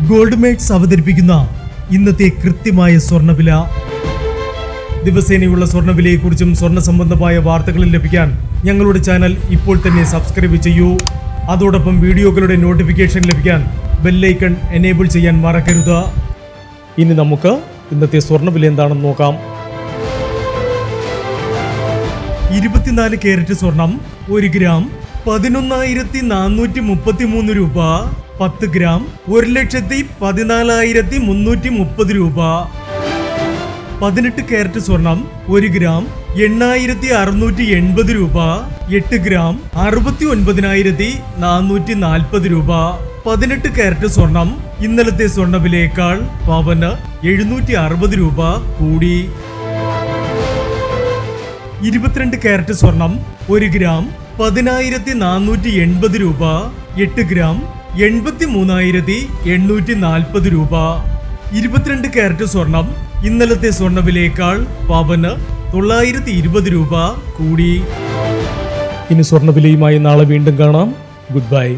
Gold makes അവതരിപ്പിക്കുന്ന ഇന്നത്തെ കൃത്യമായ സ്വർണ്ണവില. ദിവസേനയുള്ള സ്വർണ്ണവിലയെക്കുറിച്ചും സ്വർണ്ണ സംബന്ധമായ വാർത്തകളും ലഭിക്കാൻ ഞങ്ങളുടെ ചാനൽ ഇപ്പോൾ തന്നെ സബ്സ്ക്രൈബ് ചെയ്യൂ. അതോടൊപ്പം വീഡിയോകളുടെ നോട്ടിഫിക്കേഷൻ ലഭിക്കാൻ ബെല്ലൈക്കൺ എനേബിൾ ചെയ്യാൻ മറക്കരുത്. ഇനി നമുക്ക് ഇന്നത്തെ സ്വർണ്ണവില എന്താണെന്ന് നോക്കാം. 24 കാരറ്റ് സ്വർണം 1 ഗ്രാം 11,433 രൂപ. 10 ഗ്രാം 1,14,330 രൂപ. 18 കാരറ്റ് സ്വർണം 1 ഗ്രാം 8,680 രൂപ. 8 ഗ്രാം 69,440 രൂപ. 18 കാരറ്റ് സ്വർണം ഇന്നലത്തെ സ്വർണ്ണവിലയേക്കാൾ പവന് 760 രൂപ കൂടി. 22 കാരറ്റ് സ്വർണം 1 ഗ്രാം 10,480 രൂപ. 8 ഗ്രാം 83,840 രൂപ. 22 കാരറ്റ് സ്വർണം ഇന്നലത്തെ സ്വർണ്ണവിലയേക്കാൾ പവന് 920 രൂപ കൂടി. ഇനി സ്വർണ്ണവിലയുമായി നാളെ വീണ്ടും കാണാം. Good bye.